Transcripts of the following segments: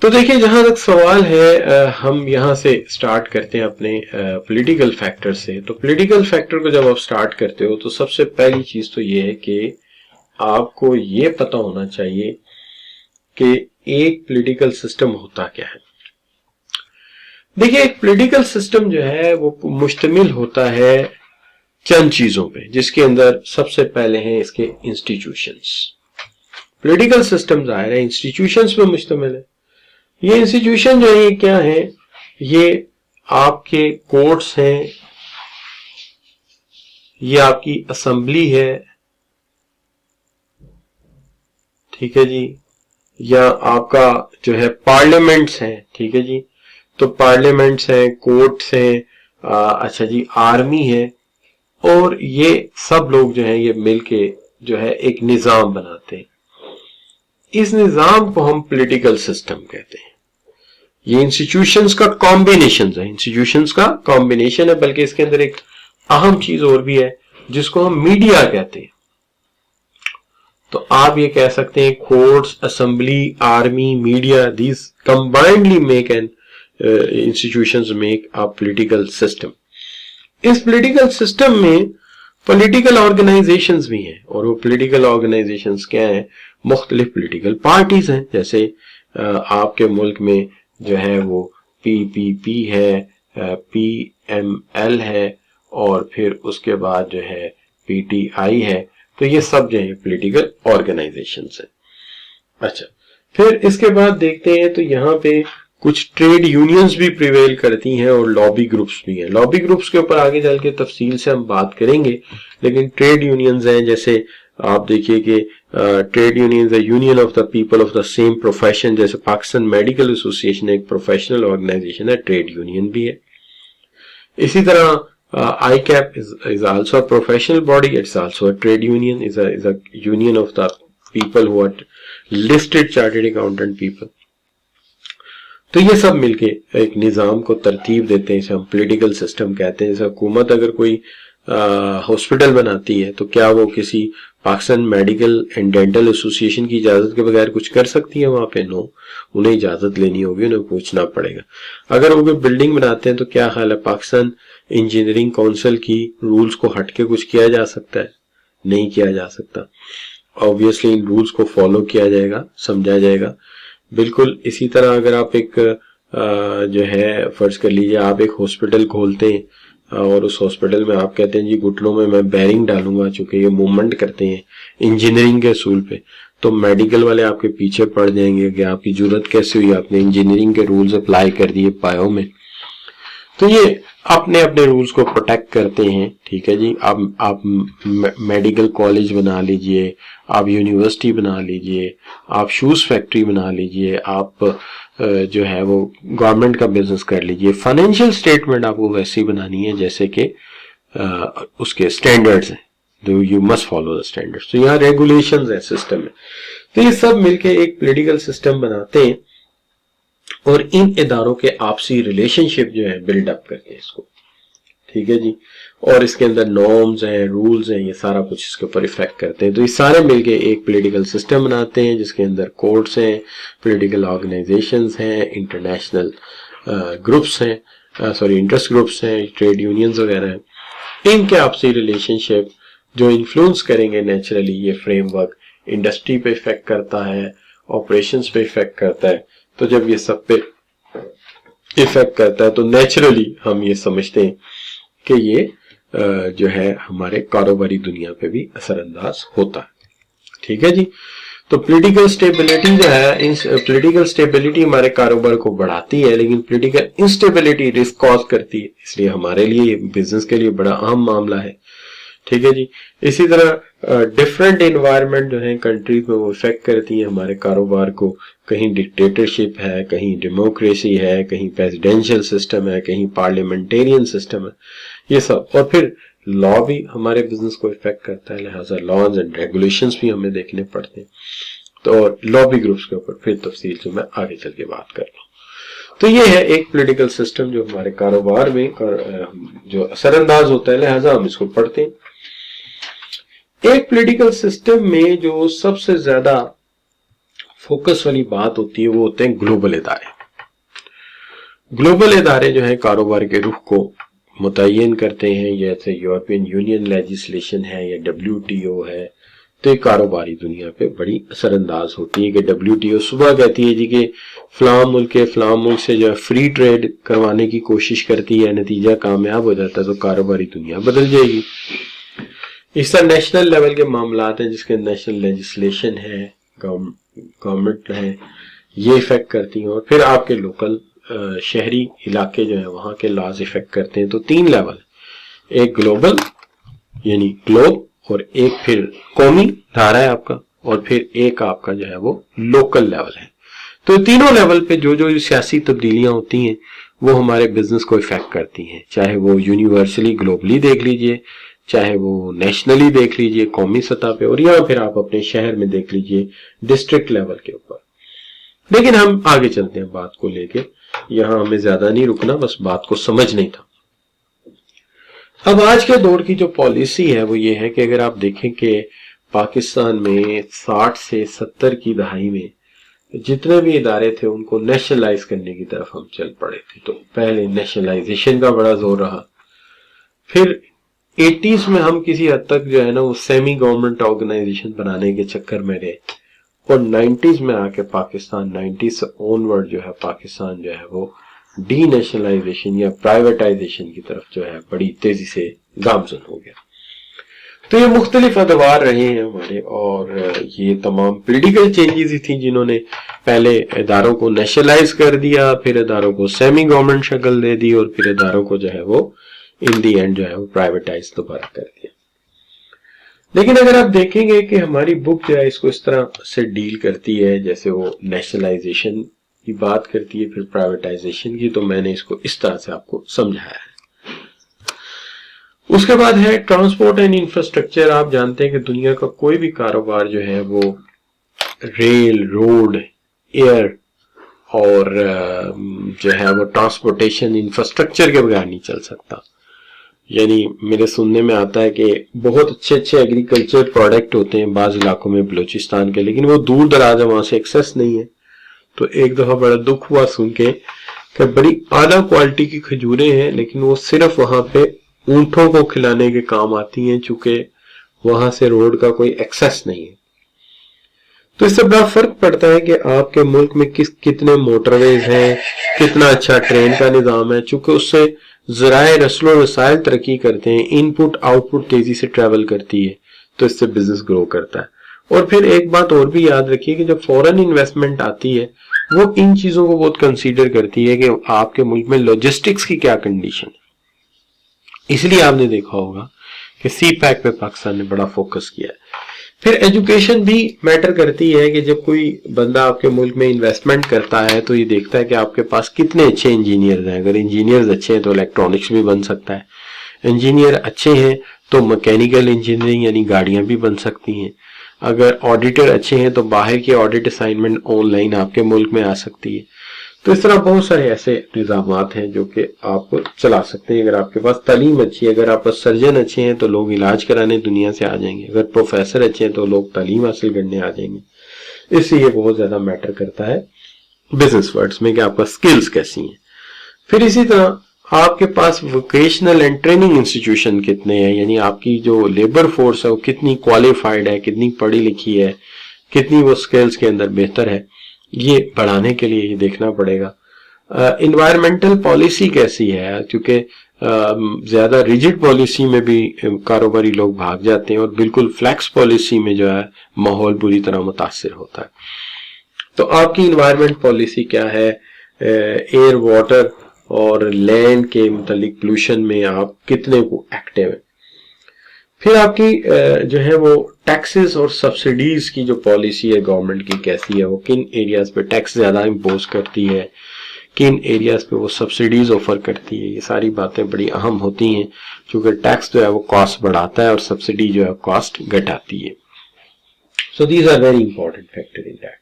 تو देखिए जहां तक सवाल है हम यहां से स्टार्ट करते हैं अपने पॉलिटिकल फैक्टर से। तो पॉलिटिकल फैक्टर को जब आप स्टार्ट करते हो तो सबसे पहली चीज तो ये है कि आपको ये पता होना चाहिए कि एक पॉलिटिकल सिस्टम होता क्या है। देखिए एक पॉलिटिकल सिस्टम जो है वो मुश्तमिल होता है चंद चीजों पे, जिसके अंदर सबसे पहले हैं इसके इंस्टीट्यूशंस। पॉलिटिकल सिस्टम ज़ाहिर है इंस्टीट्यूशंस पे मुश्तमिल है। ये इंस्टीट्यूशन जो है ये क्या है, ये आपके कोर्ट्स हैं, ये आपकी असेंबली है, ठीक है जी, या आपका जो है पार्लियामेंट्स हैं, ठीक है जी। तो पार्लियामेंट्स हैं, कोर्ट्स हैं, अच्छा जी, आर्मी है, और ये सब लोग जो है ये मिलके जो है एक निजाम बनाते हैं। इस निजाम को हम पॉलिटिकल सिस्टम कहते हैं। ये इंस्टीट्यूशंस का कॉम्बिनेशन है, इंस्टीट्यूशंस का कॉम्बिनेशन है, बल्कि इसके अंदर एक अहम चीज और भी है जिसको हम मीडिया कहते हैं। तो आप ये कह सकते हैं courts, assembly, army, media, these combinedly make an institutions make a political system. इस पॉलिटिकल सिस्टम में पॉलिटिकल ऑर्गेनाइजेशंस भी हैं, और वो पॉलिटिकल ऑर्गेनाइजेशंस क्या हैं, मुख्तलिफ पॉलिटिकल पार्टीज हैं। जैसे आपके मुल्क में जो है वो पीपीपी है, पीएमएल है, और फिर उसके बाद जो है पीटीआई है। तो ये सब जो है पॉलिटिकल ऑर्गेनाइजेशंस हैं। अच्छा, फिर इसके बाद देखते हैं तो यहाँ पे कुछ ट्रेड यूनियंस भी प्रिवेल करती हैं और लॉबी ग्रुप्स भी हैं। लॉबी ग्रुप्स के ऊपर आगे चल के तफसील से हम बात करेंगे, लेकिन ट्रेड यूनियंस हैं, जैसे आप देखिए कि ट्रेड यूनियंस है union of the people of the same profession. जैसे पाकिस्तान मेडिकल एसोसिएशन एक प्रोफेशनल ऑर्गेनाइजेशन है, ट्रेड यूनियन भी है। इसी तरह ICAP is also a professional body. It's also a trade union. Is a union of the people who are listed chartered accountant people. तो ये सब मिलके एक निजाम को तरतीब देते हैं, इसे हम पॉलिटिकल सिस्टम कहते हैं। जैसे हुकूमत अगर कोई हॉस्पिटल बनाती है तो क्या वो किसी Pakistan medical and dental association की इजाजत के बगैर कुछ कर सकती है वहां पे? नो, उन्हें इजाजत लेनी होगी, उन्हें पूछना पड़ेगा। अगर वो कोई बिल्डिंग बनाते हैं तो क्या ख्याल है, पाकिस्तान इंजीनियरिंग काउंसिल की रूल्स को हटके कुछ किया जा सकता है? नहीं किया जा सकता। ऑब्वियसली इन रूल्स को फॉलो किया जाएगा, समझा जाएगा। बिल्कुल इसी तरह अगर आप एक जो है फर्ज कर लीजिए आप एक हॉस्पिटल खोलते हैं और उस हॉस्पिटल में आप कहते हैं जी घुटनों में मैं बैरिंग डालूंगा, चूंकि ये मूवमेंट करते हैं इंजीनियरिंग के असूल पे, तो मेडिकल वाले आपके पीछे पड़ जाएंगे कि आपकी जरूरत कैसे हुई, आपने इंजीनियरिंग के रूल्स अप्लाई कर दिए पायों में। तो ये अपने अपने रूल्स को प्रोटेक्ट करते हैं, ठीक है जी। आप मेडिकल कॉलेज बना लीजिए, आप यूनिवर्सिटी बना लीजिए, आप शूज फैक्ट्री बना लीजिए, आप जो है वो गवर्नमेंट का बिजनेस कर लीजिए। फाइनेंशियल स्टेटमेंट आपको वैसी बनानी है जैसे कि उसके स्टैंडर्ड्स हैं, तो you must follow the standards. तो यहाँ रेगुलेशंस है सिस्टम में। तो ये सब मिलके एक पॉलिटिकल सिस्टम बनाते हैं और इन इदारों के आपसी रिलेशनशिप जो है बिल्डअप करके इसको, ठीक है जी। और इसके अंदर नॉर्म्स हैं, रूल्स हैं, ये सारा कुछ इसके ऊपर इफेक्ट करते हैं। तो ये सारे मिलके एक पॉलिटिकल सिस्टम बनाते हैं जिसके अंदर कोर्ट्स हैं, पॉलिटिकल ऑर्गेनाइजेशंस हैं, इंटरनेशनल ग्रुप्स हैं, सॉरी इंटरेस्ट ग्रुप्स हैं, ट्रेड यूनियंस वगैरह हैं। इनके आपसी रिलेशनशिप जो इन्फ्लुएंस करेंगे नेचुरली, ये फ्रेमवर्क इंडस्ट्री पे इफेक्ट करता है, ऑपरेशंस पे इफेक्ट करता है। तो जब ये सब पे इफेक्ट करता है तो नेचुरली हम ये समझते हैं कि ये जो है हमारे कारोबारी दुनिया पे भी असरअंदाज होता है, ठीक है जी। तो पॉलिटिकल स्टेबिलिटी जो है, पॉलिटिकल स्टेबिलिटी हमारे कारोबार को बढ़ाती है, लेकिन पॉलिटिकल इंस्टेबिलिटी रिस्क कॉज करती है, इसलिए हमारे लिए बिजनेस के लिए बड़ा अहम मामला है, ठीक है जी। इसी तरह डिफरेंट एनवायरनमेंट जो है कंट्रीज में वो इफेक्ट करती है हमारे कारोबार को। कहीं डिक्टेटरशिप है, कहीं डेमोक्रेसी है, कहीं प्रेसिडेंशियल सिस्टम है, कहीं पार्लियामेंटेरियन सिस्टम है, ये सब। और फिर लॉ भी हमारे बिजनेस को इफेक्ट करता है, लिहाजा लॉज एंड रेगुलेशंस भी हमें देखने पड़ते हैं। तो लॉबी ग्रुप्स के ऊपर फिर तफसील से मैं आगे चल के बात कर लूँ। तो ये है एक पॉलिटिकल सिस्टम जो हमारे कारोबार में जो असरअंदाज होता है, लिहाजा हम इसको पढ़ते हैं। एक पॉलिटिकल सिस्टम में जो सबसे ज्यादा फोकस वाली बात होती है वो होते हैं ग्लोबल इदारे। ग्लोबल इदारे जो है कारोबार के रुख को मुतय्यन करते हैं, जैसे यूरोपियन यूनियन लेजिस्लेशन है या WTO है, तो ये कारोबारी दुनिया पे बड़ी असरअंदाज होती है कि WTO सुबह कहती है जी कि फलां मुल्क से जो है फ्री ट्रेड करवाने की कोशिश करती है, नतीजा कामयाब हो जाता है तो कारोबारी दुनिया बदल जाएगी। इस तरह नेशनल लेवल के मामलात हैं जिसके नेशनल लेजिस्लेशन है, गवर्नमेंट है, ये इफेक्ट करती हैं, और फिर आपके लोकल शहरी इलाके जो है वहां के लॉज इफेक्ट करते हैं। तो 3 लेवल, एक ग्लोबल यानी ग्लोब, और एक फिर कौमी धारा है आपका, और फिर एक आपका जो है वो लोकल लेवल है। तो तीनों लेवल पे जो जो सियासी तब्दीलियां होती हैं वो हमारे बिजनेस को इफेक्ट करती हैं, चाहे वो यूनिवर्सली ग्लोबली देख लीजिए, चाहे वो नेशनली देख लीजिए कौमी सतह पे, और या फिर आप अपने शहर में देख लीजिए डिस्ट्रिक्ट लेवल के ऊपर। लेकिन हम आगे चलते हैं बात को लेके, यहां हमें ज्यादा नहीं रुकना, बस बात को समझना ही था। अब आज के दौर की जो पॉलिसी है वो ये है कि अगर आप देखें कि पाकिस्तान में 60 से 70 की दहाई में जितने भी इदारे थे उनको नेशनलाइज करने की तरफ हम चल पड़े थे। तो पहले नेशनलाइजेशन का बड़ा जोर रहा, फिर 80s में हम किसी हद तक जो है ना वो सेमी गवर्नमेंट ऑर्गेनाइजेशन बनाने के चक्कर में रहे, और 90s में आके पाकिस्तान 90s से ऑनवर्ड जो है पाकिस्तान जो है वो डी नेशनलाइजेशन या प्राइवेटाइजेशन की तरफ जो है बड़ी तेजी से गामजन हो गया। तो ये मुख्तलिफ अदवार रहे हैं हमारे, और ये तमाम पॉलिटिकल चेंजेस ही थी जिन्होंने पहले इदारों को नेशनलाइज कर दिया, फिर इदारों को सेमी गवर्नमेंट शक्ल दे दी, और फिर इदारों को जो है वो इन दी एंड जो है वो प्राइवेटाइज दोबारा कर दिया। लेकिन अगर आप देखेंगे कि हमारी बुक जो है इसको इस तरह से डील करती है, जैसे वो नेशनलाइजेशन की बात करती है फिर प्राइवेटाइजेशन की, तो मैंने इसको इस तरह से आपको समझाया है। उसके बाद है ट्रांसपोर्ट एंड इंफ्रास्ट्रक्चर। आप जानते हैं कि दुनिया का कोई भी कारोबार जो है वो रेल, रोड, एयर और जो है वो ट्रांसपोर्टेशन इंफ्रास्ट्रक्चर के बगैर नहीं चल सकता। यानी मेरे सुनने में आता है कि बहुत अच्छे अच्छे एग्रीकल्चर प्रोडक्ट होते हैं बाज़ इलाकों में बलूचिस्तान के, लेकिन वो दूर दराज है, वहां से एक्सेस नहीं है। तो एक दफा बड़ा दुख हुआ सुन के कि बड़ी आला क्वालिटी की खजूरें हैं, लेकिन वो सिर्फ वहां पे ऊंटों को खिलाने के काम आती हैं, चूंकि वहां से रोड का कोई एक्सेस नहीं है। तो इससे बड़ा फर्क पड़ता है कि आपके मुल्क में कितने मोटरवेज हैं, कितना अच्छा ट्रेन का निजाम है, चूंकि उससे ज़राए रस्लो रसायल तरक्की करते हैं, इनपुट आउटपुट तेजी से ट्रेवल करती है, तो इससे बिजनेस ग्रो करता है। और फिर एक बात और भी याद रखिए कि जब फॉरेन इन्वेस्टमेंट आती है वो इन चीजों को बहुत कंसीडर करती है कि आपके मुल्क में लॉजिस्टिक्स की क्या कंडीशन है। इसलिए आपने देखा होगा कि CPEC पे पाकिस्तान ने बड़ा फोकस किया है। फिर एजुकेशन भी मैटर करती है कि जब कोई बंदा आपके मुल्क में इन्वेस्टमेंट करता है तो ये देखता है कि आपके पास कितने अच्छे इंजीनियर्स हैं। अगर इंजीनियर्स अच्छे हैं तो इलेक्ट्रॉनिक्स भी बन सकता है, इंजीनियर अच्छे हैं तो मैकेनिकल इंजीनियरिंग यानी गाड़ियां भी बन सकती हैं, अगर ऑडिटर अच्छे हैं तो बाहर की ऑडिट असाइनमेंट ऑनलाइन आपके मुल्क में आ सकती है। तो इस तरह बहुत सारे ऐसे निजामात हैं जो कि आप चला सकते हैं। अगर आपके पास तालीम अच्छी है, अगर आप सर्जन अच्छे हैं तो लोग इलाज कराने दुनिया से आ जाएंगे, अगर प्रोफेसर अच्छे हैं तो लोग तालीम हासिल करने आ जाएंगे। इसलिए बहुत ज्यादा मैटर करता है बिजनेस वर्ड्स में कि आपका स्किल्स कैसी हैं। फिर इसी तरह आपके पास वोकेशनल एंड ट्रेनिंग इंस्टीट्यूशन कितने हैं, यानी आपकी जो लेबर फोर्स है वो कितनी क्वालिफाइड है, कितनी पढ़ी लिखी है, कितनी वो स्किल्स के अंदर बेहतर है, ये बढ़ाने के लिए ये देखना पड़ेगा। इन्वायरमेंटल पॉलिसी कैसी है, क्योंकि ज्यादा रिजिड पॉलिसी में भी कारोबारी लोग भाग जाते हैं और बिल्कुल फ्लैक्स पॉलिसी में जो है माहौल बुरी तरह मुतासिर होता है। तो आपकी इन्वायरमेंट पॉलिसी क्या है, एयर, वाटर और लैंड के मुतालिक पोल्यूशन में आप कितने को एक्टिव है। फिर आपकी जो है वो टैक्सेस और सब्सिडीज की जो पॉलिसी है गवर्नमेंट की कैसी है, वो किन एरियाज पे टैक्स ज्यादा इम्पोज करती है, किन एरियाज पे वो सब्सिडीज ऑफर करती है। ये सारी बातें बड़ी अहम होती हैं क्योंकि टैक्स जो है वो कॉस्ट बढ़ाता है और सब्सिडी जो है कॉस्ट घटाती है। So these are very important factor in that.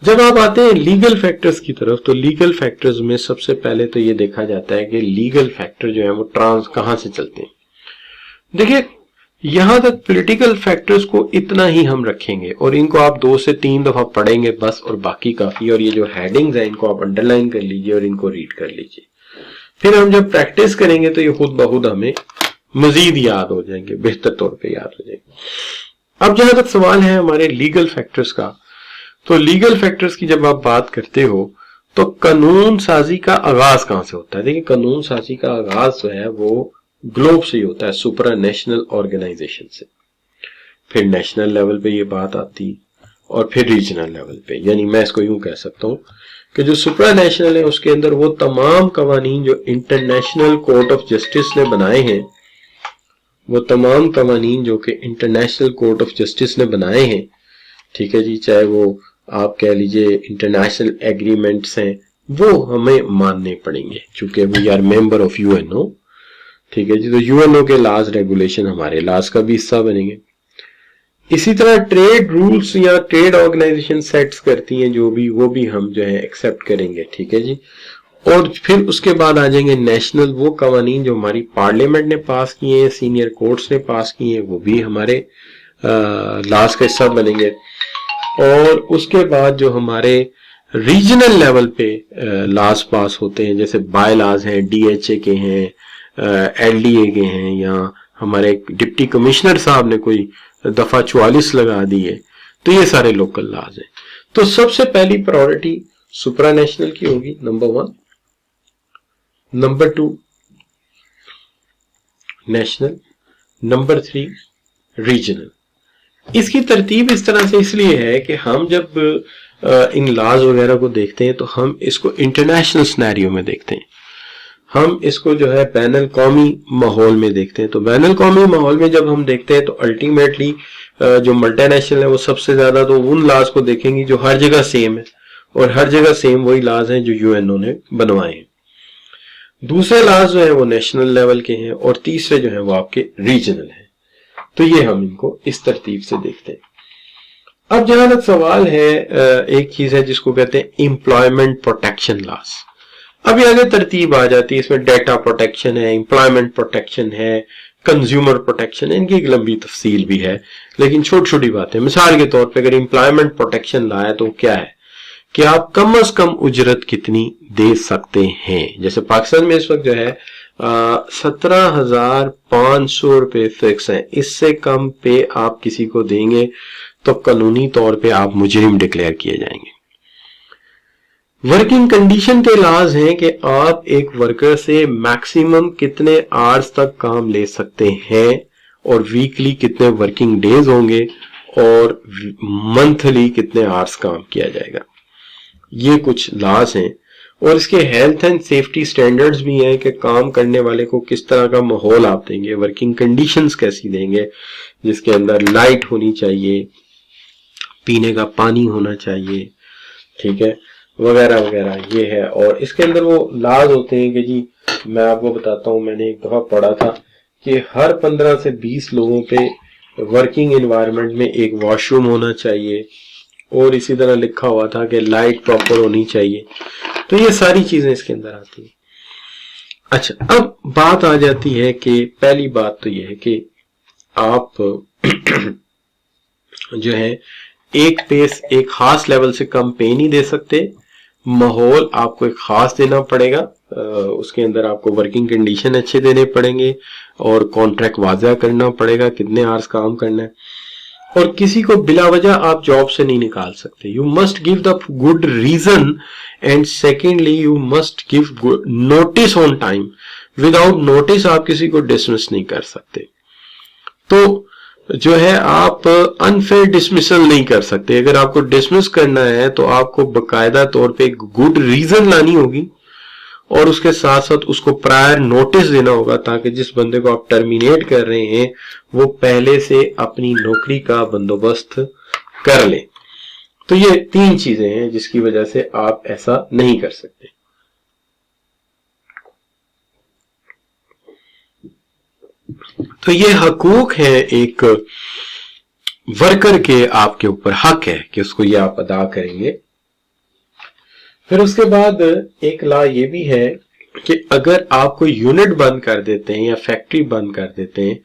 जब आप आते हैं लीगल फैक्टर्स की तरफ, तो लीगल फैक्टर्स में सबसे पहले तो ये देखा जाता है कि लीगल फैक्टर जो है वो कहां से चलते हैं। देखिए यहां तक पॉलिटिकल फैक्टर्स को इतना ही हम रखेंगे और इनको आप 2 से 3 दफा पढ़ेंगे बस, और बाकी काफी। और ये जो हेडिंग्स हैं इनको आप अंडरलाइन कर लीजिए और इनको रीड कर लीजिए। फिर हम जब प्रैक्टिस करेंगे तो ये खुद बखुद हमें मजीद याद हो जाएंगे, बेहतर तौर पे याद हो जाएंगे। अब जहां तक सवाल है हमारे लीगल फैक्टर्स का, तो लीगल फैक्टर्स की जब आप बात करते हो तो कानून साजी का आगाज कहां से होता है? देखिए, कानून साजी का आगाज जो है वो ग्लोब से ही होता है, सुपरा नेशनल ऑर्गेनाइजेशन से। फिर नेशनल लेवल पे ये बात आती और फिर रीजनल लेवल पे। यानी मैं इसको यूं कह सकता हूं कि जो सुपरा नेशनल है उसके अंदर वो तमाम कवानीन जो इंटरनेशनल कोर्ट ऑफ जस्टिस ने बनाए हैं, वो तमाम कवानीन जो कि इंटरनेशनल कोर्ट ऑफ जस्टिस ने बनाए हैं, ठीक है जी, चाहे वो आप कह लीजिए इंटरनेशनल एग्रीमेंट्स हैं, वो हमें मानने पड़ेंगे चूंकि we are member of UNO. ठीक है जी, तो यूएनओ के लॉज रेगुलेशन हमारे लॉज का भी हिस्सा बनेंगे। इसी तरह ट्रेड रूल्स या ट्रेड ऑर्गेनाइजेशन सेट्स करती हैं जो भी, वो भी हम जो है एक्सेप्ट करेंगे। ठीक है जी, और फिर उसके बाद आ जाएंगे नेशनल, वो कवानीन जो हमारी पार्लियामेंट ने पास किए हैं, सीनियर कोर्ट्स ने पास किए हैं, वो भी हमारे लॉज का हिस्सा बनेंगे। और उसके बाद जो हमारे रीजनल लेवल पे लॉज पास होते हैं, जैसे बाय लॉज हैं, डीएचए के हैं, एलडीए के हैं, या हमारे डिप्टी कमिश्नर साहब ने कोई दफा 44 लगा दी है, तो ये सारे लोकल लॉज हैं। तो सबसे पहली प्रायोरिटी सुप्रा नेशनल की होगी, number 1। Number 2 national, number 3 regional. इसकी तरतीब इस तरह से इसलिए है कि हम जब इन लॉज वगैरह को देखते हैं तो हम इसको इंटरनेशनल सिनेरियो में देखते हैं, हम इसको जो है बैनुल कौमी माहौल में देखते हैं। तो बैनुल कौमी माहौल में जब हम देखते हैं तो अल्टीमेटली जो मल्टीनेशनल है वो सबसे ज्यादा तो उन लॉज को देखेंगी जो हर जगह सेम है, और हर जगह सेम वही लॉज हैं जो यूएनओ ने बनवाए हैं। दूसरे लॉज जो है वो नेशनल लेवल के हैं, और तीसरे जो है वो आपके रीजनल हैं। तो ये हम इनको इस तरतीब से देखते हैं। अब जहां तक सवाल है, एक चीज है जिसको कहते हैं एम्प्लॉयमेंट प्रोटेक्शन लॉज। अब ये आगे तरतीब आ जाती है, इसमें डेटा प्रोटेक्शन है, एम्प्लॉयमेंट प्रोटेक्शन है, कंज्यूमर प्रोटेक्शन है, इनकी एक लंबी तफसील भी है, लेकिन छोटी छोटी बातें। मिसाल के तौर पे अगर एम्प्लॉयमेंट प्रोटेक्शन लॉ है तो क्या है कि आप कम से कम उजरत कितनी दे सकते हैं। जैसे पाकिस्तान में इस वक्त जो है 17,500 रुपए फिक्स है, इससे कम पे आप किसी को देंगे तो कानूनी तौर पे आप मुजरिम डिक्लेयर किए जाएंगे। वर्किंग कंडीशन के लॉज हैं कि आप एक वर्कर से मैक्सिमम कितने आवर्स तक काम ले सकते हैं, और वीकली कितने वर्किंग डेज होंगे, और मंथली कितने आवर्स काम किया जाएगा। ये कुछ लॉज हैं। और इसके हेल्थ एंड सेफ्टी स्टैंडर्ड्स भी हैं कि काम करने वाले को किस तरह का माहौल आप देंगे, वर्किंग कंडीशंस कैसी देंगे, जिसके अंदर लाइट होनी चाहिए, पीने का पानी होना चाहिए, ठीक है, वगैरह वगैरह, ये है। और इसके अंदर वो लॉज होते हैं कि जी मैं आपको बताता हूं, मैंने एक दफा पढ़ा था कि हर 15 से 20 लोगों पे वर्किंग एनवायरनमेंट में एक वॉशरूम होना चाहिए, और इसी तरह लिखा हुआ था कि लाइट प्रॉपर होनी चाहिए। तो ये सारी चीजें इसके अंदर आती हैं। अच्छा, अब बात आ जाती है कि पहली बात तो ये है कि आप जो है एक पेस, एक खास लेवल से कम पे नहीं दे सकते, माहौल आपको एक खास देना पड़ेगा, उसके अंदर आपको वर्किंग कंडीशन अच्छे देने पड़ेंगे, और कॉन्ट्रैक्ट वाज़ा करना पड़ेगा कितने आवर्स काम करना है, और किसी को बिला वजह आप जॉब से नहीं निकाल सकते। You must give the good reason, and secondly you must give notice on time. Without notice आप किसी को डिसमिस नहीं कर सकते। तो जो है आप अनफेयर डिसमिसल नहीं कर सकते। अगर आपको डिसमिस करना है तो आपको बकायदा तौर पे एक गुड रीजन लानी होगी, और उसके साथ साथ उसको प्रायर नोटिस देना होगा, ताकि जिस बंदे को आप टर्मिनेट कर रहे हैं वो पहले से अपनी नौकरी का बंदोबस्त कर ले। तो ये 3 चीजें हैं जिसकी वजह से आप ऐसा नहीं कर सकते। तो ये हकूक है, एक वर्कर के आपके ऊपर हक है कि उसको ये आप अदा करेंगे। फिर उसके बाद एक लॉ ये भी है कि अगर आप कोई यूनिट बंद कर देते हैं या फैक्ट्री बंद कर देते हैं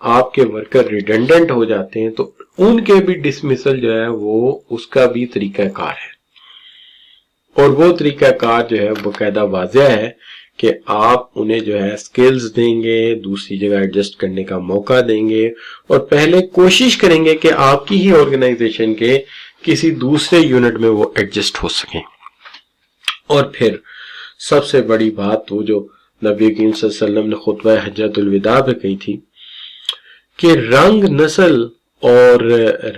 آپ کے ورکر ریڈنڈنٹ ہو جاتے ہیں تو ان کے بھی ڈسمسل جو ہے وہ اس کا بھی طریقہ کار ہے، اور وہ طریقہ کار جو ہے باقاعدہ واضح ہے کہ آپ انہیں جو ہے سکلز دیں گے، دوسری جگہ ایڈجسٹ کرنے کا موقع دیں گے، اور پہلے کوشش کریں گے کہ آپ کی ہی آرگنائزیشن کے کسی دوسرے یونٹ میں وہ ایڈجسٹ ہو سکیں۔ اور پھر سب سے بڑی بات وہ جو نبی کریم صلی اللہ علیہ وسلم نے خطبہ حجۃ الوداع پہ کہی تھی کہ رنگ، نسل اور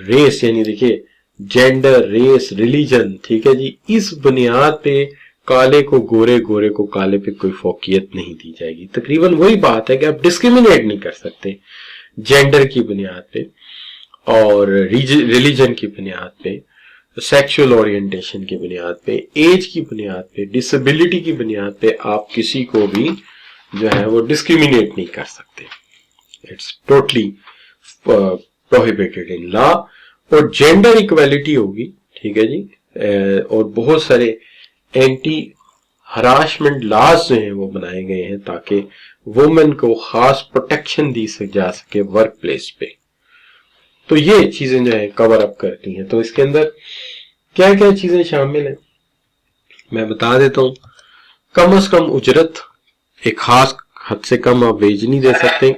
ریس، یعنی دیکھیے جینڈر، ریس، ریلیجن، ٹھیک ہے جی، اس بنیاد پہ کالے کو گورے، گورے کو کالے پہ کوئی فوقیت نہیں دی جائے گی۔ تقریباً وہی بات ہے کہ آپ ڈسکریمنیٹ نہیں کر سکتے جینڈر کی بنیاد پہ اور ریلیجن کی بنیاد پہ، سیکشل اورینٹیشن کی بنیاد پہ، ایج کی بنیاد پہ، ڈسیبلٹی کی بنیاد پہ آپ کسی کو بھی جو ہے وہ ڈسکریمنیٹ نہیں کر سکتے۔ اٹس ٹوٹلی پروہیبیٹڈ ان لا۔ اور جینڈر ایکویلٹی ہوگی، ٹھیک ہے جی، اور بہت سارے اینٹی ہراشمنٹ لاز جو ہیں وہ بنائے گئے ہیں تاکہ وومن کو خاص پروٹیکشن دی جا سکے ورک پلیس پہ۔ تو یہ چیزیں جو ہے کور اپ کرتی ہیں۔ تو اس کے اندر کیا کیا چیزیں شامل ہیں میں بتا دیتا ہوں۔ کم از کم اجرت، ایک خاص حد سے کم آپ ویج نہیں دے سکتے۔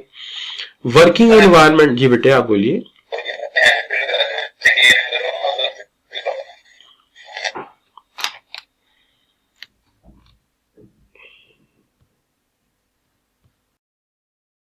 ورکنگ انوائرمنٹ، جی بیٹے آپ بولیے۔